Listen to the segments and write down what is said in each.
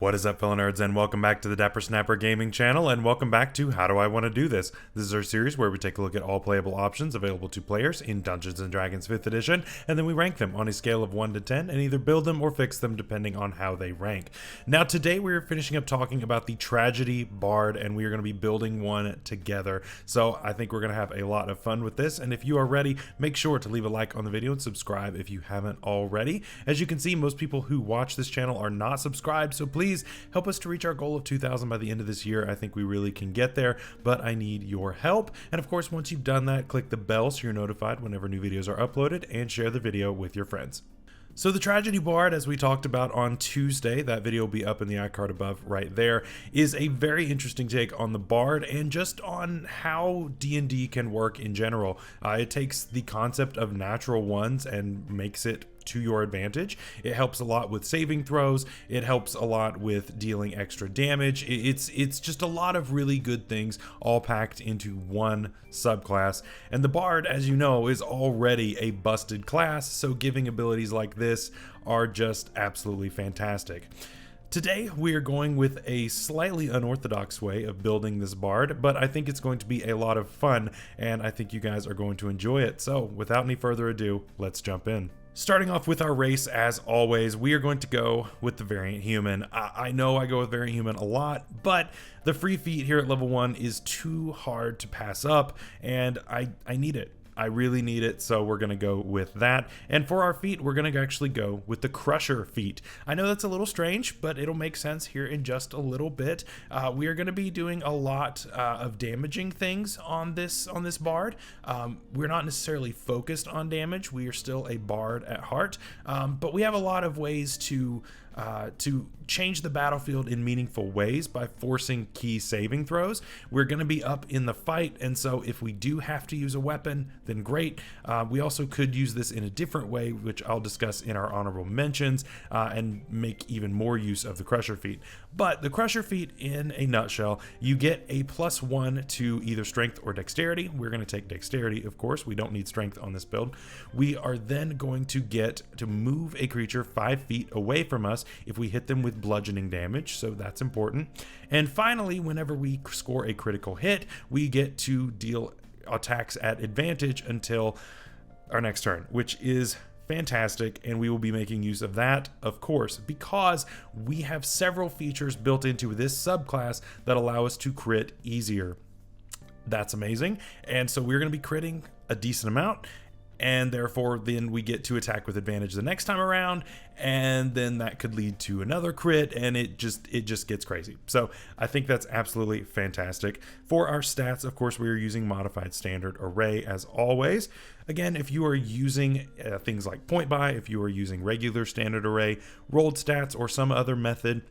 What is up, fellow nerds, and welcome back to the Dapper Snapper Gaming channel, and welcome back to How Do I Want to Do This? This is our series where we take a look at all playable options available to players in Dungeons & Dragons 5th edition, and then we rank them on a scale of 1 to 10, and either build them or fix them depending on how they rank. Now today we're finishing up talking about the Tragedy Bard, and we are going to be building one together, so I think we're going to have a lot of fun with this, and if you are ready, make sure to leave a like on the video and subscribe if you haven't already. As you can see, most people who watch this channel are not subscribed, so please help us to reach our goal of 2,000 by the end of this year. I think we really can get there, but I need your help. And of course, once you've done that, click the bell so you're notified whenever new videos are uploaded, and share the video with your friends. So the Tragedy Bard, as we talked about on Tuesday, that video will be up in the iCard above right there, is a very interesting take on the Bard and just on how D&D can work in general. It takes the concept of natural ones and makes it to your advantage. It helps a lot with saving throws. It helps a lot with dealing extra damage. It's just a lot of really good things all packed into one subclass. And the Bard, as you know, is already a busted class, so giving abilities like this are just absolutely fantastic. Today, we are going with a slightly unorthodox way of building this Bard, but I think it's going to be a lot of fun, and I think you guys are going to enjoy it. So, without any further ado, let's jump in. Starting off with our race, as always, we are going to go with the Variant Human. I know I go with Variant Human a lot, but the free feat here at level 1 is too hard to pass up, and I need it. I really need it, so we're going to go with that. And for our feat, we're going to actually go with the Crusher feat. I know that's a little strange, but it'll make sense here in just a little bit. We are going to be doing a lot of damaging things on this Bard. We're not necessarily focused on damage. We are still a Bard at heart, but we have a lot of ways to change the battlefield in meaningful ways by forcing key saving throws. We're going to be up in the fight, and so if we do have to use a weapon, then great. We also could use this in a different way, which I'll discuss in our honorable mentions, and make even more use of the Crusher feat. But the Crusher feat, in a nutshell, you get a +1 to either strength or dexterity. We're going to take dexterity, of course. We don't need strength on this build. We are then going to get to move a creature 5 feet away from us if we hit them with bludgeoning damage, so that's important. And finally, whenever we score a critical hit, we get to deal attacks at advantage until our next turn, which is fantastic, and we will be making use of that, of course, because we have several features built into this subclass that allow us to crit easier. That's amazing, and so we're going to be critting a decent amount, and therefore then we get to attack with advantage the next time around, and then that could lead to another crit, and it just gets crazy. So I think that's absolutely fantastic. For our stats, of course, we are using modified standard array as always. Again, if you are using things like point buy, if you are using regular standard array, rolled stats, or some other method,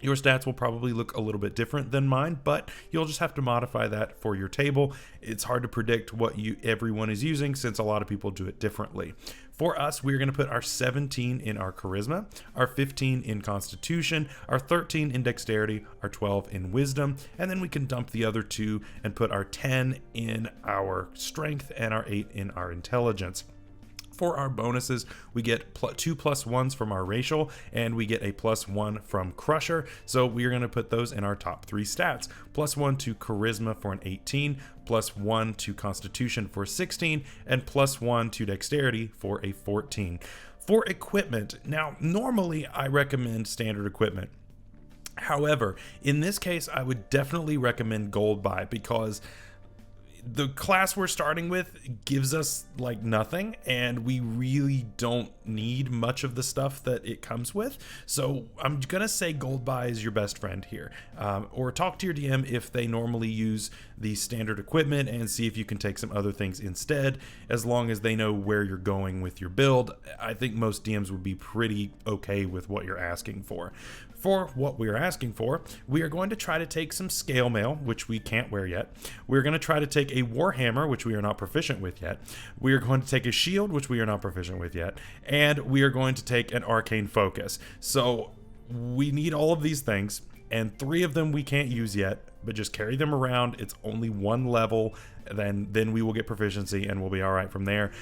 your stats will probably look a little bit different than mine, but you'll just have to modify that for your table. It's hard to predict what everyone is using since a lot of people do it differently. For us, we're going to put our 17 in our charisma, our 15 in constitution, our 13 in dexterity, our 12 in wisdom, and then we can dump the other 2 and put our 10 in our strength and our 8 in our intelligence. For our bonuses, we get 2 +1s from our racial, and we get a +1 from Crusher, so we are going to put those in our top 3 stats. +1 to charisma for an 18, +1 to constitution for 16, and +1 to dexterity for a 14. For equipment, now normally I recommend standard equipment. However, in this case, I would definitely recommend gold buy, because the class we're starting with gives us like nothing, and we really don't need much of the stuff that it comes with. So I'm gonna say gold buy is your best friend here, or talk to your DM if they normally use the standard equipment and see if you can take some other things instead, as long as they know where you're going with your build. I think most DMs would be pretty okay with what you're asking for. For what we're asking for, we are going to try to take some scale mail, which we can't wear yet. We're going to try to take a warhammer, which we are not proficient with yet. We are going to take a shield, which we are not proficient with yet. And we are going to take an arcane focus. So we need all of these things, and 3 of them we can't use yet, but just carry them around. It's only 1 level, then we will get proficiency and we'll be all right from there.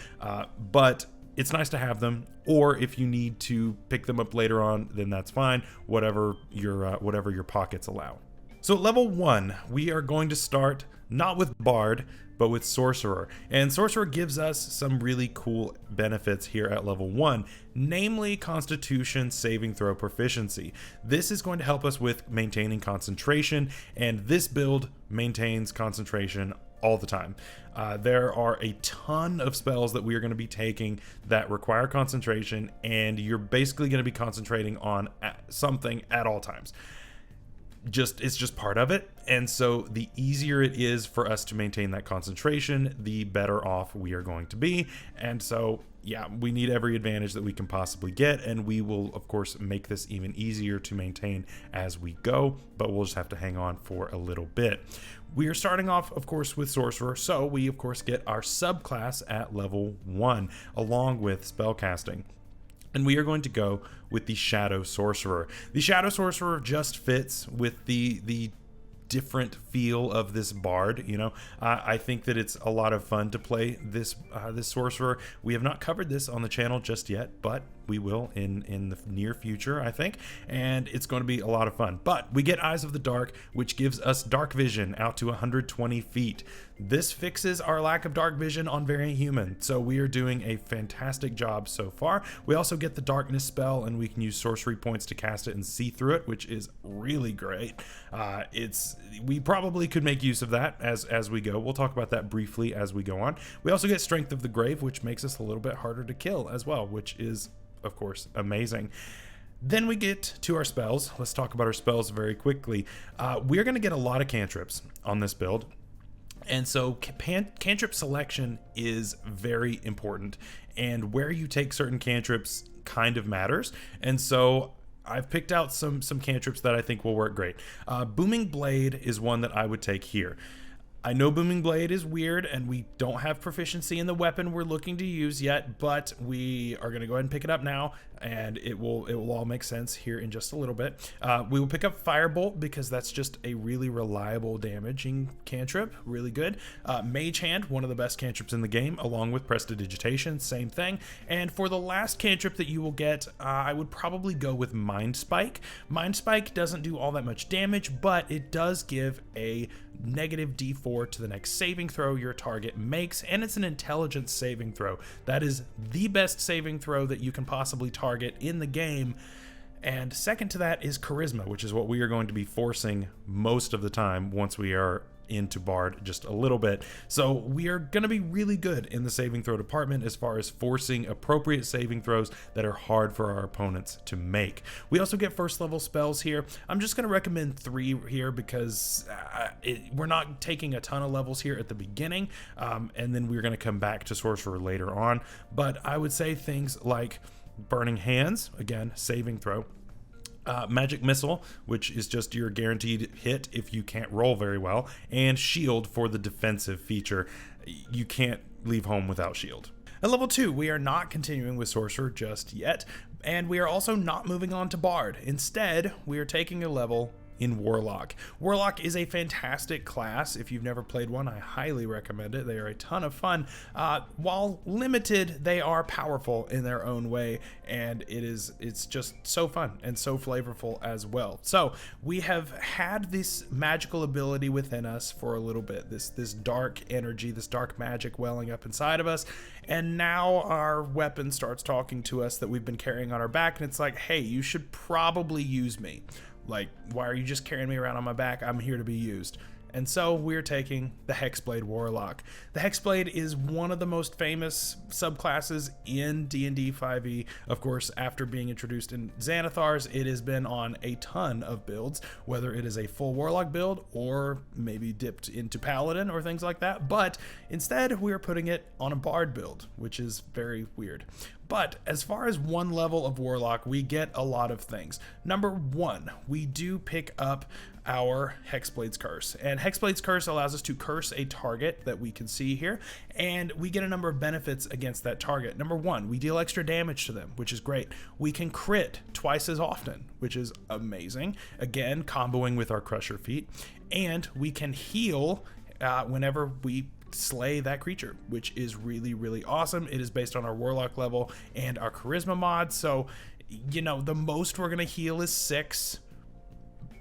But it's nice to have them, or if you need to pick them up later on, then that's fine, whatever your pockets allow. So at level 1, we are going to start not with Bard, but with Sorcerer. And Sorcerer gives us some really cool benefits here at level 1, namely Constitution saving throw proficiency. This is going to help us with maintaining concentration, and this build maintains concentration all the time. There are a ton of spells that we are going to be taking that require concentration, and you're basically going to be concentrating on something at all times. It's just part of it, and so the easier it is for us to maintain that concentration, the better off we are going to be. And so yeah, we need every advantage that we can possibly get, and we will of course make this even easier to maintain as we go, but we'll just have to hang on for a little bit. We are starting off of course with Sorcerer, so we of course get our subclass at level 1 along with spellcasting. And we are going to go with the Shadow Sorcerer. The Shadow Sorcerer just fits with the different feel of this bard. You know, I think that it's a lot of fun to play this sorcerer. We have not covered this on the channel just yet, but we will in the near future, I think, and it's going to be a lot of fun. But we get Eyes of the Dark, which gives us dark vision out to 120 feet. This fixes our lack of dark vision on Variant Human, so we are doing a fantastic job so far. We also get the Darkness spell, and we can use sorcery points to cast it and see through it, which is really great. We probably could make use of that as we go. We'll talk about that briefly as we go on. We also get Strength of the Grave, which makes us a little bit harder to kill as well, which is of course amazing. Then we get to our spells. Let's talk about our spells very quickly. We're going to get a lot of cantrips on this build, and so cantrip selection is very important, and where you take certain cantrips kind of matters. And so I've picked out some cantrips that I think will work great. Booming Blade is one that I would take here. I know Booming Blade is weird, and we don't have proficiency in the weapon we're looking to use yet, but we are going to go ahead and pick it up now, and it will all make sense here in just a little bit. We will pick up Firebolt because that's just a really reliable damaging cantrip, really good. Mage Hand, one of the best cantrips in the game, along with Prestidigitation, same thing. And for the last cantrip that you will get, I would probably go with Mind Spike. Mind Spike doesn't do all that much damage, but it does give a negative D4 to the next saving throw your target makes, and it's an intelligence saving throw. That is the best saving throw that you can possibly target in the game. And second to that is Charisma, which is what we are going to be forcing most of the time once we are into Bard just a little bit. So we are going to be really good in the saving throw department as far as forcing appropriate saving throws that are hard for our opponents to make. We also get first level spells here. I'm just going to recommend 3 here because we're not taking a ton of levels here at the beginning, and then we're going to come back to Sorcerer later on. But I would say things like Burning Hands, again, saving throw. Magic Missile, which is just your guaranteed hit if you can't roll very well, and Shield for the defensive feature. You can't leave home without Shield. At level 2, we are not continuing with Sorcerer just yet, and we are also not moving on to Bard. Instead, we are taking a level in Warlock. Warlock is a fantastic class. If you've never played one, I highly recommend it. They are a ton of fun. While limited, they are powerful in their own way, and it's just so fun and so flavorful as well. So we have had this magical ability within us for a little bit, this dark energy, this dark magic welling up inside of us, and now our weapon starts talking to us that we've been carrying on our back, and it's like, hey, you should probably use me. Like, why are you just carrying me around on my back? I'm here to be used. And so we're taking the Hexblade Warlock. The Hexblade is one of the most famous subclasses in D&D 5e. Of course, after being introduced in Xanathar's, it has been on a ton of builds, whether it is a full Warlock build or maybe dipped into Paladin or things like that. But instead, we are putting it on a Bard build, which is very weird. But as far as one level of Warlock, we get a lot of things. Number 1, we do pick up our Hexblade's Curse. And Hexblade's Curse allows us to curse a target that we can see here, and we get a number of benefits against that target. Number 1, we deal extra damage to them, which is great. We can crit twice as often, which is amazing. Again, comboing with our Crusher feat. And we can heal whenever we slay that creature, which is really, really awesome. It is based on our Warlock level and our Charisma mod, so, you know, the most we're going to heal is 6,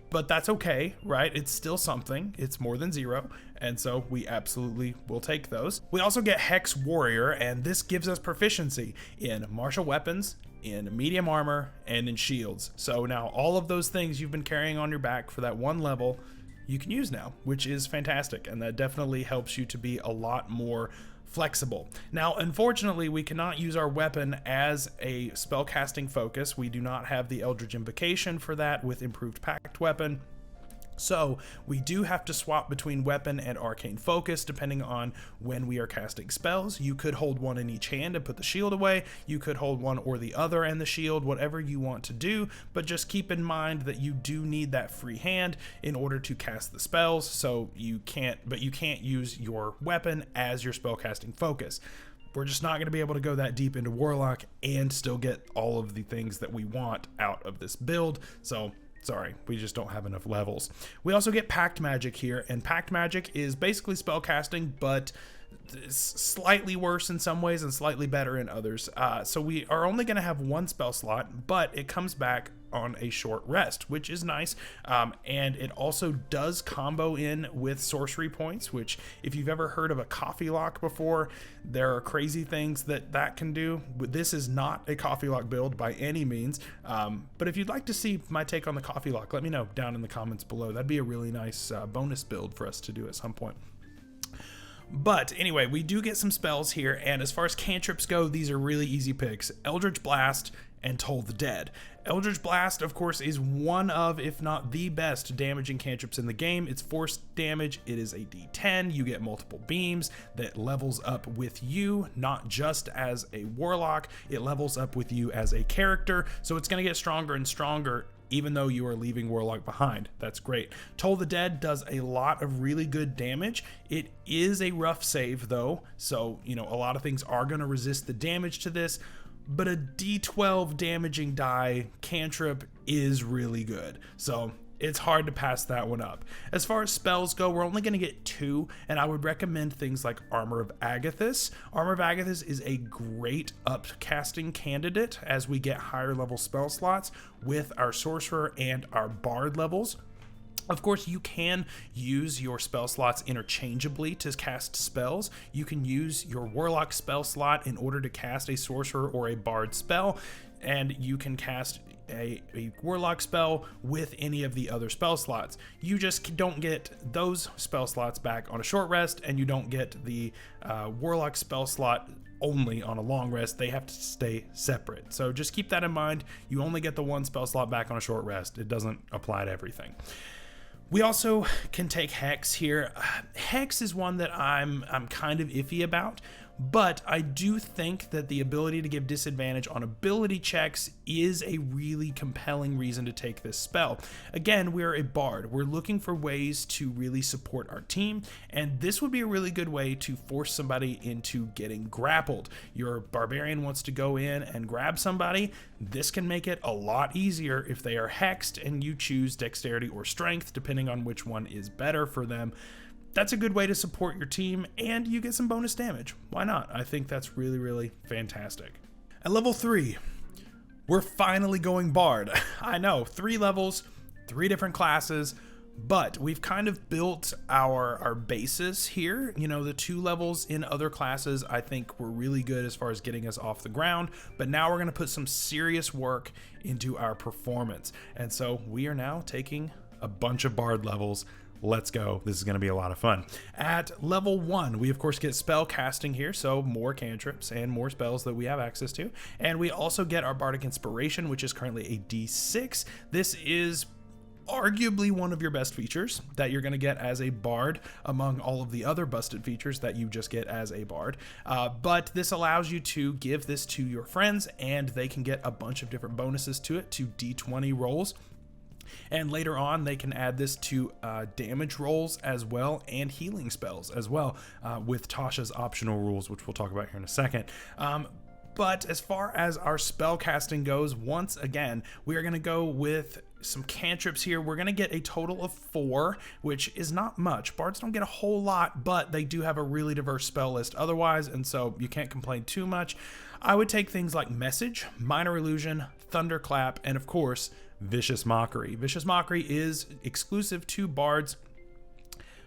but that's okay, right? It's still something. It's more than 0, and so we absolutely will take those. We also get Hex Warrior, and this gives us proficiency in martial weapons, in medium armor, and in shields. So now all of those things you've been carrying on your back for that one level, you can use now, which is fantastic, and that definitely helps you to be a lot more flexible. Now, unfortunately, we cannot use our weapon as a spellcasting focus. We do not have the Eldritch Invocation for that with improved Pact Weapon. So we do have to swap between weapon and arcane focus depending on when we are casting spells. You could hold one in each hand and put the shield away. You could hold one or the other and the shield, whatever you want to do, but just keep in mind that you do need that free hand in order to cast the spells. So you can't use your weapon as your spellcasting focus. We're just not going to be able to go that deep into Warlock and still get all of the things that we want out of this build. So sorry, we just don't have enough levels. We also get Pact Magic here, and Pact Magic is basically spellcasting, but slightly worse in some ways and slightly better in others. So we are only going to have one spell slot, but it comes back on a short rest, which is nice. And it also does combo in with sorcery points, which if you've ever heard of a coffee lock before, there are crazy things that can do. This is not a coffee lock build by any means. But if you'd like to see my take on the coffee lock, let me know down in the comments below. That'd be a really nice bonus build for us to do at some point. But anyway, we do get some spells here, and as far as cantrips go, these are really easy picks. Eldritch Blast and Toll the Dead. Eldritch Blast, of course, is one of, if not the best, damaging cantrips in the game. It's force damage. It is a D10. You get multiple beams that levels up with you, not just as a warlock. It levels up with you as a character, so it's going to get stronger and stronger even though you are leaving Warlock behind. That's great. Toll the Dead does a lot of really good damage. It is a rough save though, so you know, a lot of things are going to resist the damage to this, but a D12 damaging die cantrip is really good. So it's hard to pass that one up. As far as spells go, we're only going to get 2, and I would recommend things like Armor of Agathis. Armor of Agathis is a great upcasting candidate as we get higher level spell slots with our Sorcerer and our Bard levels. Of course, you can use your spell slots interchangeably to cast spells. You can use your Warlock spell slot in order to cast a Sorcerer or a Bard spell, and you can cast a Warlock spell with any of the other spell slots. You just don't get those spell slots back on a short rest, and you don't get the Warlock spell slot only on a long rest. They have to stay separate. So just keep that in mind. You only get the one spell slot back on a short rest. It doesn't apply to everything. We also can take Hex here. Hex is one that I'm kind of iffy about, but I do think that the ability to give disadvantage on ability checks is a really compelling reason to take this spell. Again, we're a bard. We're looking for ways to really support our team, and this would be a really good way to force somebody into getting grappled. Your barbarian wants to go in and grab somebody. This can make it a lot easier if they are hexed and you choose dexterity or strength, depending on which one is better for them. That's a good way to support your team, and you get some bonus damage. Why not? I think that's really, really fantastic. At level 3, we're finally going Bard. I know, 3 levels, 3 different classes, but we've kind of built our basis here. You know, the 2 levels in other classes I think were really good as far as getting us off the ground, but now we're going to put some serious work into our performance. And so we are now taking a bunch of Bard levels. Let's go. This is going to be a lot of fun. At level 1, we of course get spell casting here, so more cantrips and more spells that we have access to. And we also get our Bardic Inspiration, which is currently a D6. This is arguably one of your best features that you're going to get as a bard among all of the other busted features that you just get as a bard. But this allows you to give this to your friends, and they can get a bunch of different bonuses to it, to D20 rolls. And later on, they can add this to damage rolls as well, and healing spells as well, with Tasha's optional rules, which we'll talk about here in a second. But as far as our spell casting goes, once again, we are going to go with some cantrips here. We're going to get a total of 4, which is not much. Bards don't get a whole lot, but they do have a really diverse spell list otherwise, and so you can't complain too much. I would take things like Message, Minor Illusion, Thunderclap, and of course, Vicious Mockery. Vicious Mockery is exclusive to Bards,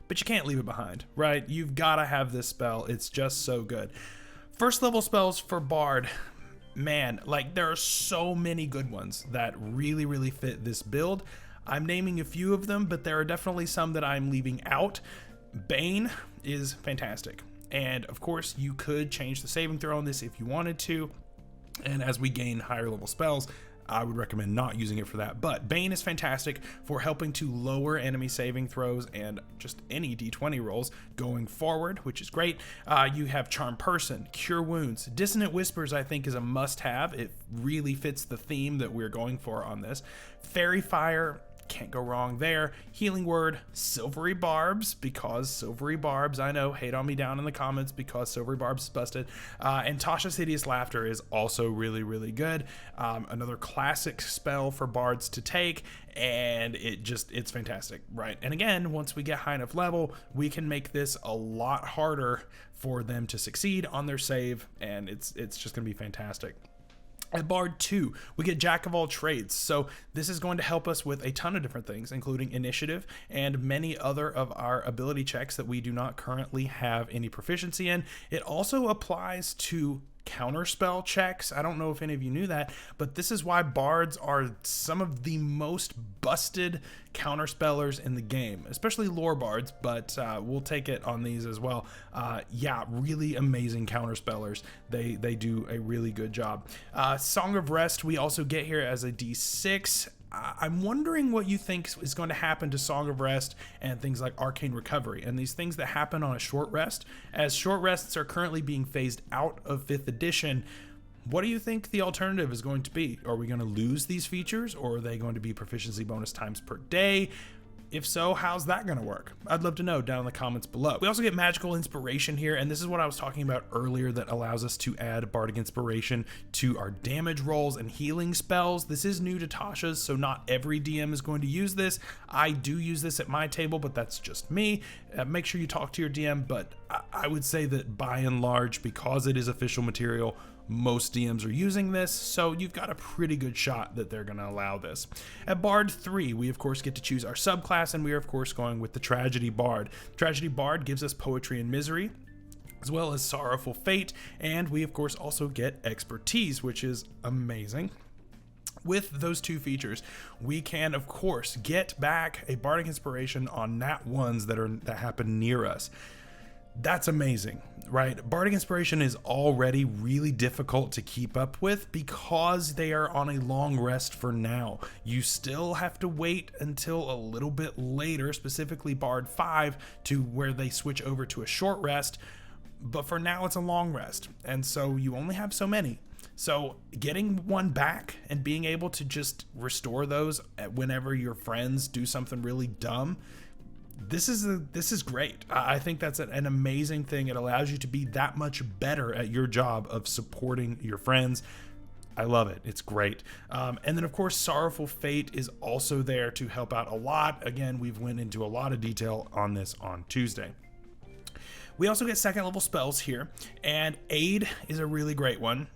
but you can't leave it behind, right? You've got to have this spell. It's just so good. First level spells for Bard. Man, like there are so many good ones that really, really fit this build. I'm naming a few of them, but there are definitely some that I'm leaving out. Bane is fantastic. And of course, you could change the saving throw on this if you wanted to. And as we gain higher level spells, I would recommend not using it for that. But Bane is fantastic for helping to lower enemy saving throws and just any d20 rolls going forward, which is great. You have Charm Person, Cure Wounds. Dissonant Whispers, I think, is a must-have. It really fits the theme that we're going for on this. Fairy Fire, can't go wrong there. Healing Word, Silvery Barbs, because Silvery Barbs, I know, hate on me down in the comments because Silvery Barbs is busted. And Tasha's Hideous Laughter is also really, really good. Another classic spell for Bards to take, and it's fantastic, right? And again, once we get high enough level, we can make this a lot harder for them to succeed on their save, and it's just gonna be fantastic. At Bard 2, we get Jack of all trades. So this is going to help us with a ton of different things, including initiative and many other of our ability checks that we do not currently have any proficiency in. It also applies to counterspell checks. I don't know if any of you knew that, but this is why bards are some of the most busted counterspellers in the game, especially lore bards, but we'll take it on these as well. Yeah, really amazing counterspellers. They do a really good job. Song of Rest we also get here as a D6. I'm wondering what you think is going to happen to Song of Rest and things like Arcane Recovery and these things that happen on a short rest. As short rests are currently being phased out of 5th edition, what do you think the alternative is going to be? Are we going to lose these features, or are they going to be proficiency bonus times per day? If so, how's that going to work? I'd love to know down in the comments below. We also get Magical Inspiration here, and this is what I was talking about earlier that allows us to add Bardic Inspiration to our damage rolls and healing spells. This is new to Tasha's, so not every DM is going to use this. I do use this at my table, but that's just me. Make sure you talk to your DM, but I would say that by and large, because it is official material, most DMs are using this, so you've got a pretty good shot that they're going to allow this. At Bard 3, we of course get to choose our subclass, and we are of course going with the Tragedy Bard. Tragedy Bard gives us Poetry and Misery, as well as Sorrowful Fate, and we of course also get Expertise, which is amazing. With those two features, we can of course get back a Bardic Inspiration on nat 1s that happen near us. That's amazing, right? Bardic Inspiration is already really difficult to keep up with because they are on a long rest for now. You still have to wait until a little bit later, specifically Bard 5, to where they switch over to a short rest, but for now it's a long rest, and so you only have so many. So getting one back and being able to just restore those whenever your friends do something really dumb, this is great. I think that's an amazing thing. It allows you to be that much better at your job of supporting your friends. I love it. It's great. And then of course, Sorrowful Fate is also there to help out a lot. Again, we've went into a lot of detail on this on Tuesday. We also get second level spells here, and Aid is a really great one.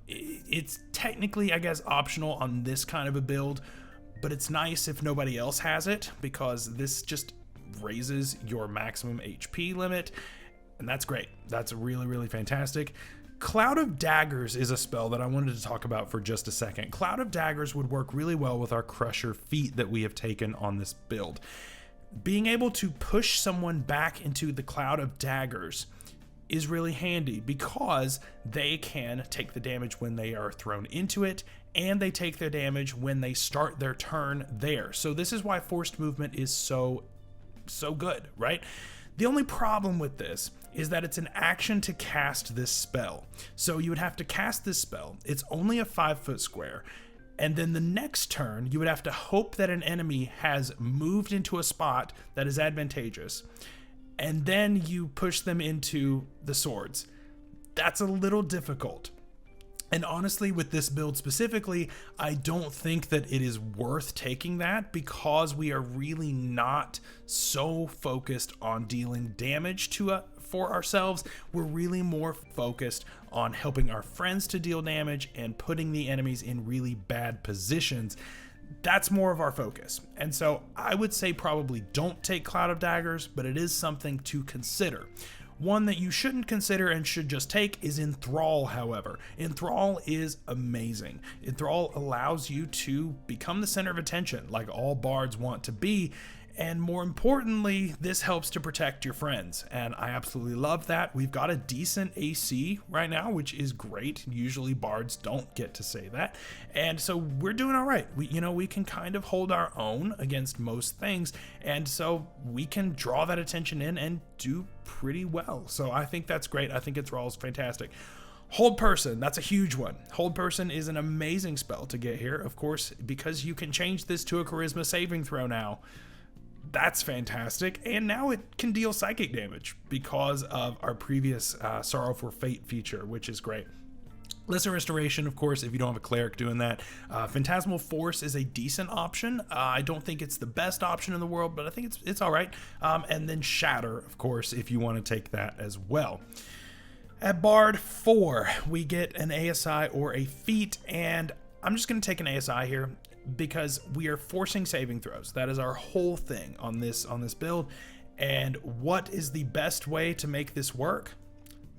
It's technically, I guess, optional on this kind of a build, but it's nice if nobody else has it, because this just raises your maximum HP limit, and that's great. That's really, really fantastic. Cloud of Daggers is a spell that I wanted to talk about for just a second. Cloud of Daggers would work really well with our Crusher feat that we have taken on this build. Being able to push someone back into the Cloud of Daggers is really handy because they can take the damage when they are thrown into it, and they take their damage when they start their turn there. So this is why forced movement is so good, right? The only problem with this is that it's an action to cast this spell. So you would have to cast this spell. It's only a 5-foot square. And then the next turn, you would have to hope that an enemy has moved into a spot that is advantageous. And then you push them into the swords. That's a little difficult. And honestly, with this build specifically, I don't think that it is worth taking that, because we are really not so focused on dealing damage for ourselves. We're really more focused on helping our friends to deal damage and putting the enemies in really bad positions. That's more of our focus. And so I would say probably don't take Cloud of Daggers, but it is something to consider. One that you shouldn't consider and should just take is Enthrall, however. Enthrall is amazing. Enthrall allows you to become the center of attention, like all bards want to be, and more importantly, this helps to protect your friends, and I absolutely love that. We've got a decent AC right now, which is great. Usually bards don't get to say that, and so we're doing all right. We can kind of hold our own against most things, and so we can draw that attention in and do pretty well. So I think that's great. I think Enthrall is fantastic. Hold Person, that's a huge one. Hold Person is an amazing spell to get here, of course, because you can change this to a charisma saving throw now. That's fantastic, and now it can deal psychic damage because of our previous Sorrow for Fate feature, which is great. Lesser Restoration, of course, if you don't have a cleric doing that. Phantasmal Force is a decent option. I don't think it's the best option in the world, but I think it's all right. And then Shatter, of course, if you want to take that as well. At Bard 4, we get an ASI or a feat, and I'm just going to take an ASI here, because we are forcing saving throws. That is our whole thing on this build. And what is the best way to make this work?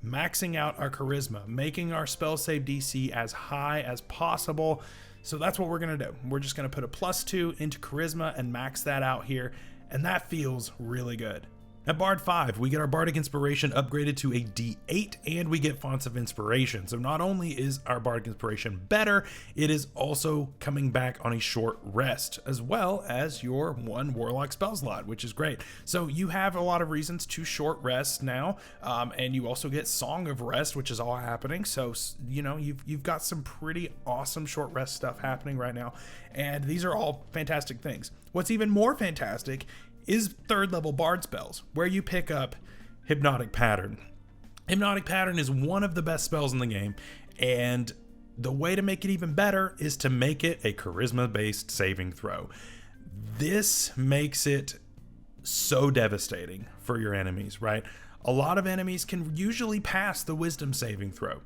Maxing out our charisma, making our spell save DC as high as possible. So that's what we're going to do. We're just going to put a +2 into charisma and max that out here, and that feels really good. At Bard 5, we get our Bardic Inspiration upgraded to a D8, and we get Fonts of Inspiration. So not only is our Bardic Inspiration better, it is also coming back on a short rest, as well as your 1 Warlock spell slot, which is great. So you have a lot of reasons to short rest now, and you also get Song of Rest, which is all happening. So, you've got some pretty awesome short rest stuff happening right now, and these are all fantastic things. What's even more fantastic is 3rd level bard spells, where you pick up Hypnotic Pattern. Hypnotic Pattern is one of the best spells in the game, and the way to make it even better is to make it a charisma based saving throw. This makes it so devastating for your enemies, right? A lot of enemies can usually pass the wisdom saving throw.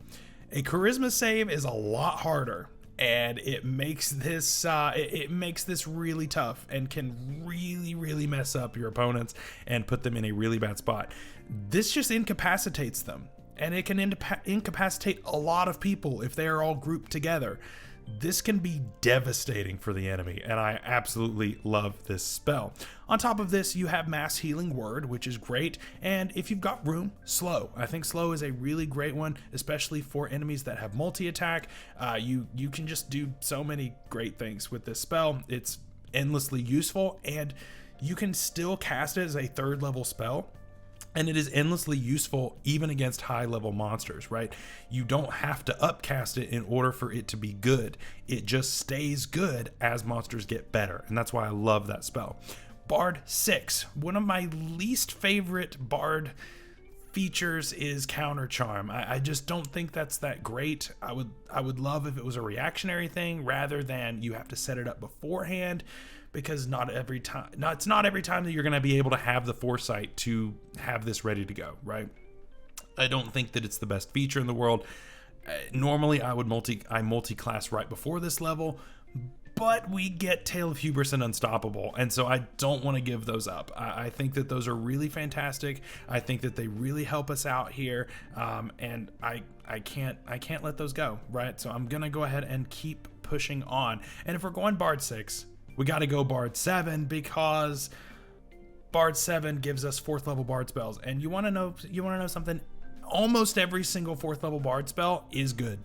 A charisma save is a lot harder, and it makes this really tough and can really mess up your opponents and put them in a really bad spot. This just incapacitates them, and it can incapacitate a lot of people if they are all grouped together. This can be devastating for the enemy, and I absolutely love this spell. On top of this, you have Mass Healing Word, which is great, and if you've got room, Slow. I think Slow is a really great one, especially for enemies that have multi-attack. You can just do so many great things with this spell. It's endlessly useful, and you can still cast it as a 3rd level spell. And it is endlessly useful even against high level monsters, right? You don't have to upcast it in order for it to be good. It just stays good as monsters get better. And that's why I love that spell. Bard 6, one of my least favorite Bard features is Counter Charm. I just don't think that's that great. I would love if it was a reactionary thing rather than you have to set it up beforehand, because it's not every time that you're going to be able to have the foresight to have this ready to go, right? I don't think that it's the best feature in the world. Normally I multi-class right before this level, but we get Tale of Hubris and Unstoppable, and so I don't want to give those up. I think that those are really fantastic. I think that they really help us out here, and I can't let those go, right? So I'm gonna go ahead and keep pushing on. And if we're going Bard 6, we got to go Bard 7, because Bard 7 gives us 4th level Bard spells, and you want to know something? Almost every single 4th level Bard spell is good.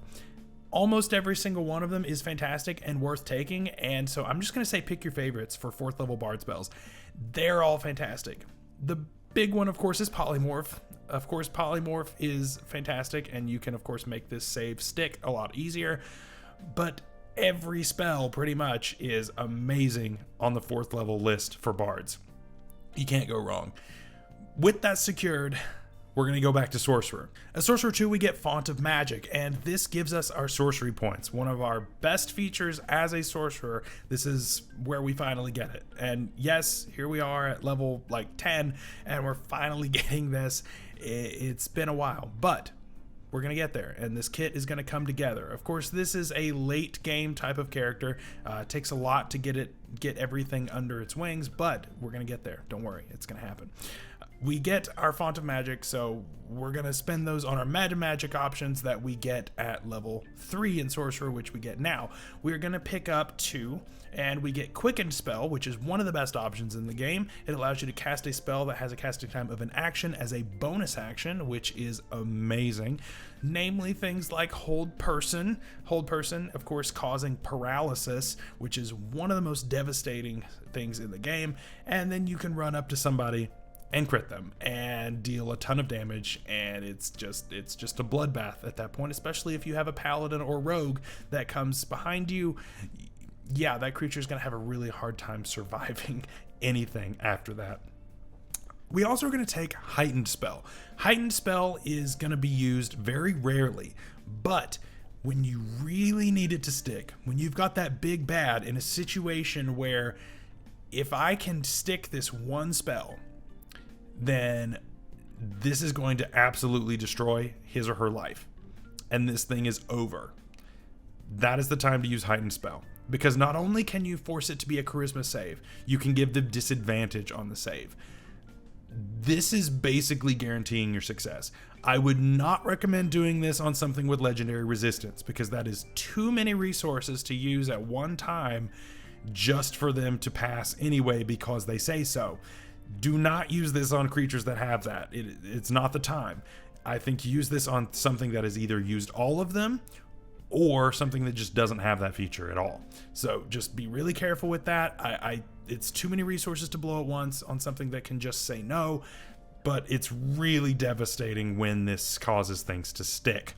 Almost every single one of them is fantastic and worth taking, and so I'm just going to say pick your favorites for 4th level Bard spells. They're all fantastic. The big one, of course, is Polymorph. Of course, Polymorph is fantastic, and you can, of course, make this save stick a lot easier, but every spell pretty much is amazing on the 4th level list for bards. You can't go wrong. With that secured, we're going to go back to Sorcerer. As Sorcerer 2, we get Font of Magic, and this gives us our sorcery points. One of our best features as a Sorcerer. This is where we finally get it. And yes, here we are at level like 10, and we're finally getting this. It's been a while, but we're going to get there, and this kit is going to come together. Of course, this is a late game type of character. It takes a lot to get everything under its wings, but we're going to get there. Don't worry, it's going to happen. We get our Font of Magic, so we're going to spend those on our Magic options that we get at level 3 in Sorcerer, which we get now. We're going to pick up 2, and we get Quickened Spell, which is one of the best options in the game. It allows you to cast a spell that has a casting time of an action as a bonus action, which is amazing. Namely things like Hold Person. Hold Person, of course, causing paralysis, which is one of the most devastating things in the game. And then you can run up to somebody and crit them and deal a ton of damage, and it's just a bloodbath at that point, especially if you have a paladin or rogue that comes behind you. Yeah, that creature is going to have a really hard time surviving anything after that. We also are going to take Heightened Spell. Heightened Spell is going to be used very rarely, but when you really need it to stick, when you've got that big bad in a situation where if I can stick this one spell, then this is going to absolutely destroy his or her life, and this thing is over. That is the time to use Heightened Spell, because not only can you force it to be a charisma save, you can give them disadvantage on the save. This is basically guaranteeing your success. I would not recommend doing this on something with legendary resistance, because that is too many resources to use at one time just for them to pass anyway because they say so. Do not use this on creatures that have that. It's not the time. I think use this on something that has either used all of them or something that just doesn't have that feature at all. So just be really careful with that. It's too many resources to blow at once on something that can just say no, but it's really devastating when this causes things to stick.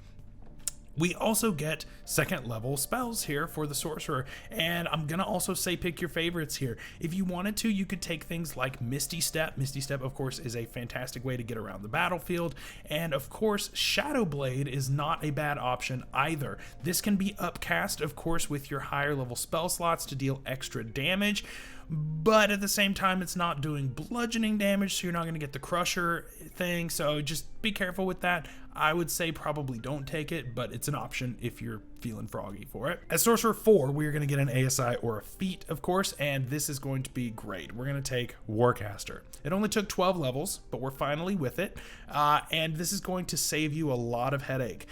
We also get second level spells here for the Sorcerer, and I'm gonna also say pick your favorites here. If you wanted to, you could take things like Misty Step. Misty Step, of course, is a fantastic way to get around the battlefield, and of course, Shadow Blade is not a bad option either. This can be upcast, of course, with your higher level spell slots to deal extra damage, but at the same time, it's not doing bludgeoning damage, so you're not going to get the Crusher thing, so just be careful with that. I would say probably don't take it, but it's an option if you're feeling froggy for it. As Sorcerer 4, we're going to get an ASI or a feat, of course, and this is going to be great. We're going to take Warcaster. It only took 12 levels, but we're finally with it, and this is going to save you a lot of headache,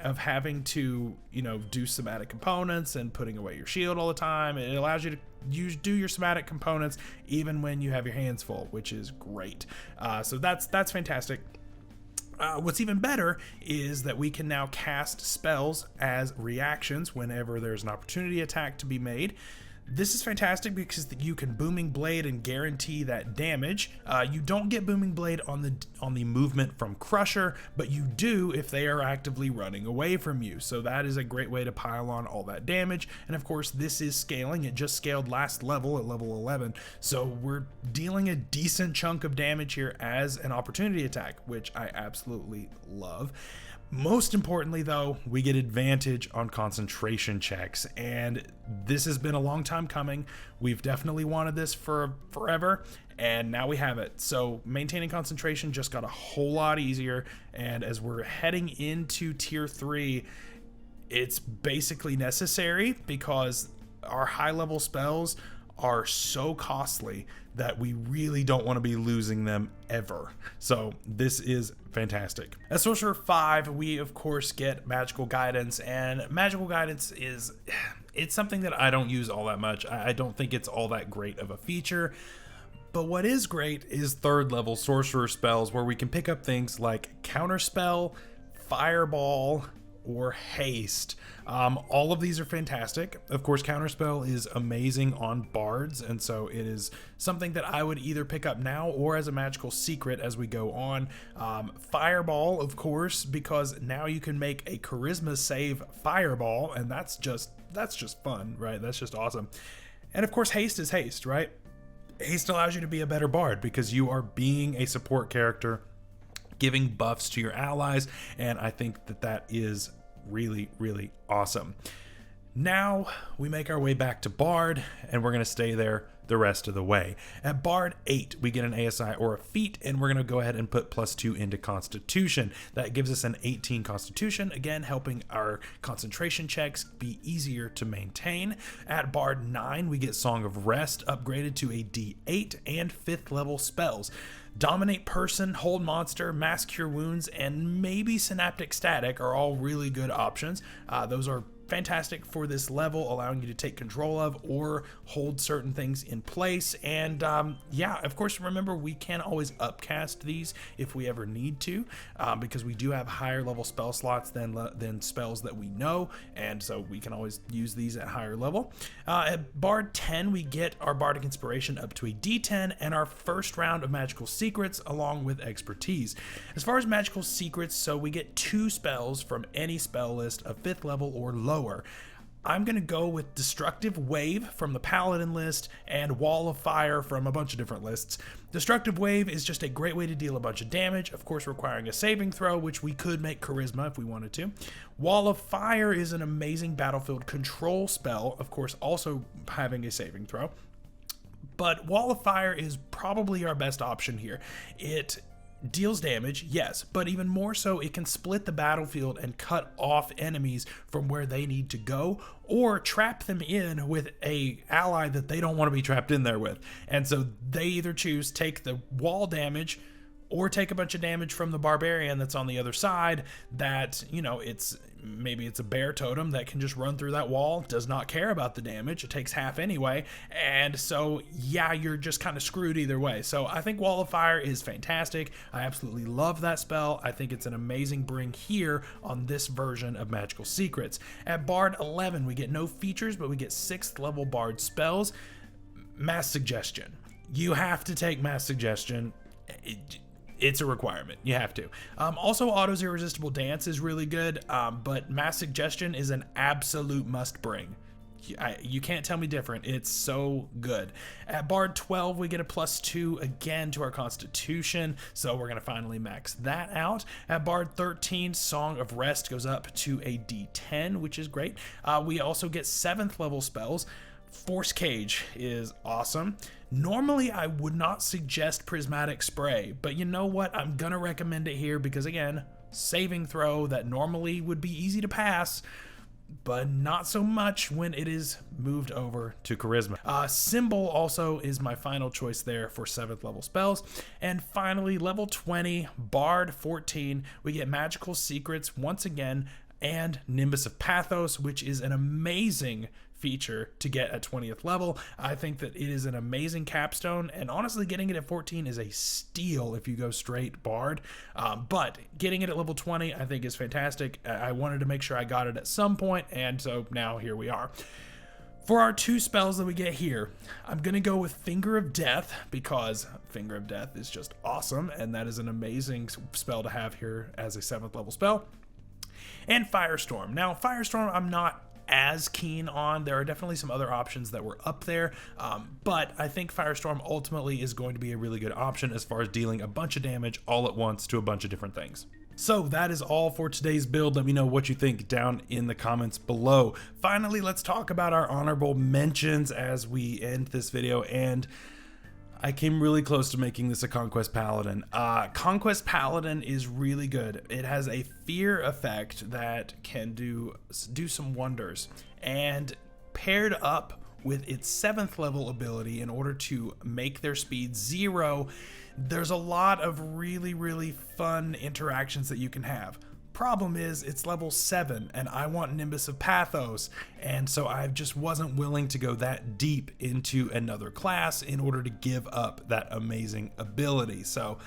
of having to, do somatic components and putting away your shield all the time. It allows you to do your somatic components even when you have your hands full, which is great. So that's fantastic. What's even better is that we can now cast spells as reactions whenever there's an opportunity attack to be made. This is fantastic because you can Booming Blade and guarantee that damage. You don't get Booming Blade on the movement from Crusher, but you do if they are actively running away from you. So that is a great way to pile on all that damage. And of course, this is scaling. It just scaled last level at level 11. So we're dealing a decent chunk of damage here as an opportunity attack, which I absolutely love. Most importantly, though, we get advantage on concentration checks, and this has been a long time coming. We've definitely wanted this for forever, and now we have it. So maintaining concentration just got a whole lot easier, and as we're heading into tier 3, it's basically necessary because our high-level spells are so costly that we really don't want to be losing them ever. So this is fantastic. As Sorcerer 5, we of course get Magical Guidance, and Magical Guidance it's something that I don't use all that much. I don't think it's all that great of a feature. But what is great is third level Sorcerer spells where we can pick up things like Counterspell, Fireball, or Haste. All of these are fantastic. Of course, Counterspell is amazing on bards, and so it is something that I would either pick up now or as a magical secret as we go on. Fireball, of course, because now you can make a charisma save Fireball, and that's just fun, right? That's just awesome. And of course, Haste is Haste, right? Haste allows you to be a better bard because you are being a support character giving buffs to your allies, and I think that that is really, really awesome. Now we make our way back to Bard, and we're going to stay there the rest of the way. At Bard 8, we get an ASI or a feat, and we're going to go ahead and put +2 into Constitution. That gives us an 18 Constitution, again helping our concentration checks be easier to maintain. At Bard 9, we get Song of Rest upgraded to a D8 and 5th level spells. Dominate Person, Hold Monster, Mass Cure Wounds, and maybe Synaptic Static are all really good options. Those are fantastic for this level, allowing you to take control of or hold certain things in place. And yeah, of course, remember, we can always upcast these if we ever need to, because we do have higher level spell slots than spells that we know, and so we can always use these at higher level. At Bard 10, we get our Bardic Inspiration up to a D10 and our first round of Magical Secrets along with Expertise. As far as Magical Secrets, so we get 2 spells from any spell list of 5th level or lower. I'm going to go with Destructive Wave from the Paladin list and Wall of Fire from a bunch of different lists. Destructive Wave is just a great way to deal a bunch of damage, of course requiring a saving throw, which we could make Charisma if we wanted to. Wall of Fire is an amazing battlefield control spell, of course also having a saving throw. But Wall of Fire is probably our best option here. It deals damage, yes, but even more so, it can split the battlefield and cut off enemies from where they need to go, or trap them in with a ally that they don't want to be trapped in there with. And so they either choose take the wall damage or take a bunch of damage from the barbarian that's on the other side that, you know, maybe it's a bear totem that can just run through that wall, does not care about the damage, it takes half anyway, and so yeah, you're just kind of screwed either way. So I think Wall of Fire is fantastic. I absolutely love that spell. I think it's an amazing bring here on this version of Magical Secrets. At Bard 11, we get no features, but we get 6th level Bard spells. Mass Suggestion. You have to take Mass Suggestion. It's a requirement. You have to. Also, Otto's Irresistible Dance is really good, but Mass Suggestion is an absolute must bring. You can't tell me different. It's so good. At Bard 12, we get a +2 again to our Constitution, so we're going to finally max that out. At Bard 13, Song of Rest goes up to a D10, which is great. We also get 7th level spells. Force Cage is awesome. Normally, I would not suggest Prismatic Spray, but you know what? I'm gonna recommend it here because, again, saving throw that normally would be easy to pass, but not so much when it is moved over to Charisma. Symbol also is my final choice there for 7th level spells. And finally, level 20, Bard 14, we get Magical Secrets once again, and Nimbus of Pathos, which is an amazing feature to get at 20th level. I think that it is an amazing capstone, and honestly getting it at 14 is a steal if you go straight Bard, but getting it at level 20 I think is fantastic. I wanted to make sure I got it at some point, and so now here we are. For our 2 spells that we get here, I'm going to go with Finger of Death because Finger of Death is just awesome, and that is an amazing spell to have here as a 7th level spell. And Firestorm. Now, Firestorm I'm not as keen on. There are definitely some other options that were up there, but I think Firestorm ultimately is going to be a really good option as far as dealing a bunch of damage all at once to a bunch of different things. So that is all for today's build. Let me know what you think down in the comments below. Finally, let's talk about our honorable mentions as we end this video, and I came really close to making this a Conquest Paladin. Conquest Paladin is really good. It has a fear effect that can do some wonders, and paired up with its 7th level ability in order to make their speed 0, there's a lot of really, really fun interactions that you can have. Problem is, it's level 7 and I want Nimbus of Pathos, and so I just wasn't willing to go that deep into another class in order to give up that amazing ability. So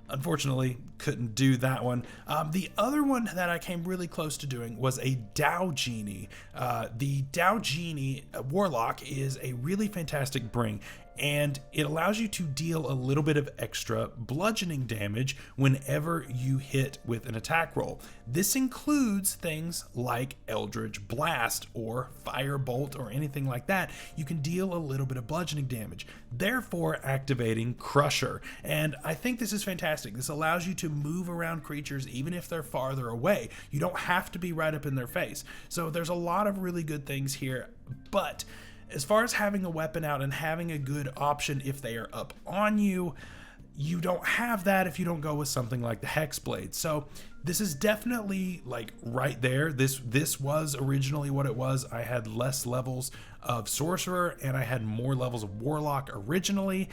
unfortunately couldn't do that one. The other one that I came really close to doing was a Dow Genie. The Dow Genie Warlock is a really fantastic bring. and it allows you to deal a little bit of extra bludgeoning damage whenever you hit with an attack roll. This includes things like Eldritch Blast or Firebolt or anything like that. You can deal a little bit of bludgeoning damage, therefore activating Crusher. And I think this is fantastic. This allows you to move around creatures even if they're farther away. You don't have to be right up in their face. So there's a lot of really good things here, but as far as having a weapon out and having a good option if they are up on you, you don't have that if you don't go with something like the Hexblade. So this is definitely like right there. This was originally what it was. I had less levels of Sorcerer and I had more levels of Warlock originally,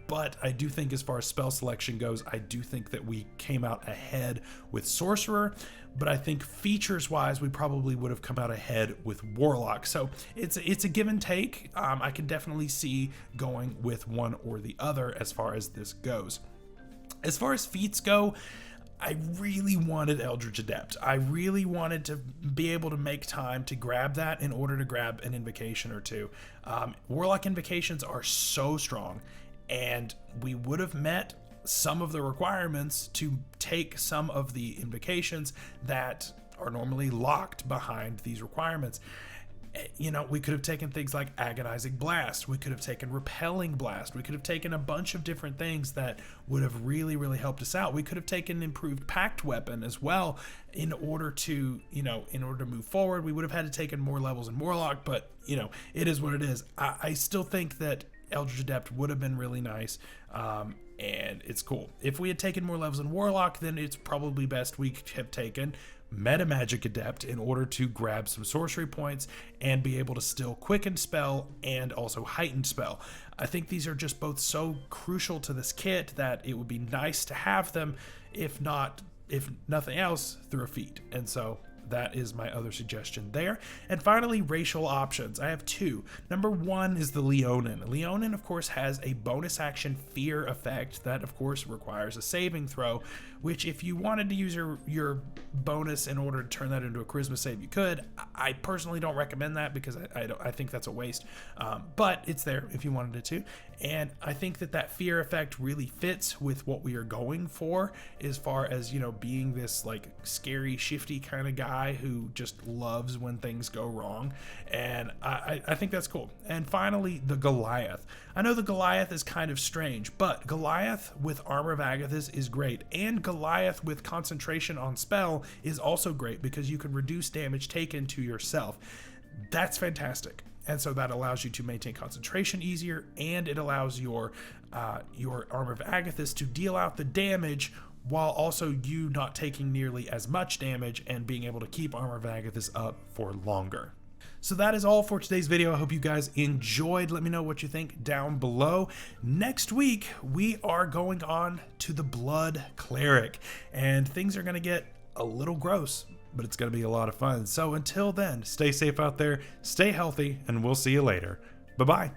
but I do think as far as spell selection goes, I do think that we came out ahead with Sorcerer, but I think features wise we probably would have come out ahead with Warlock. So it's a give and take. I can definitely see going with one or the other as far as this goes. As far as feats go, I really wanted Eldritch Adept. I really wanted to be able to make time to grab that in order to grab an invocation or two. Warlock invocations are so strong, and we would have met some of the requirements to take some of the invocations that are normally locked behind these requirements. You know, we could have taken things like Agonizing Blast, we could have taken Repelling Blast, we could have taken a bunch of different things that would have really, really helped us out. We could have taken Improved Pact Weapon as well in order to, in order to move forward. We would have had to take in more levels in Warlock, but, it is what it is. I still think that Eldritch Adept would have been really nice, and it's cool. If we had taken more levels in Warlock, then it's probably best we have taken Meta Magic Adept in order to grab some sorcery points and be able to still quicken spell and also heighten spell. I think these are just both so crucial to this kit that it would be nice to have them, if nothing else, through a feat. And so that is my other suggestion there. And finally, racial options. I have two. Number one is the Leonin. Leonin, of course, has a bonus action fear effect that, of course, requires a saving throw, which if you wanted to use your bonus in order to turn that into a charisma save, you could. I personally don't recommend that because I think that's a waste, but it's there if you wanted it to. And I think that fear effect really fits with what we are going for as far as, being this like scary, shifty kind of guy who just loves when things go wrong. And I think that's cool. And finally, the Goliath. I know the Goliath is kind of strange, but Goliath with Armor of Agathis is great. And Goliath with concentration on spell is also great because you can reduce damage taken to yourself. That's fantastic. And so that allows you to maintain concentration easier, and it allows your Armor of Agathis to deal out the damage while also you not taking nearly as much damage and being able to keep Armor of Agathis up for longer. So that is all for today's video. I hope you guys enjoyed. Let me know what you think down below. Next week, we are going on to the Blood Cleric, and things are going to get a little gross, but it's going to be a lot of fun. So until then, stay safe out there, stay healthy, and we'll see you later. Bye-bye.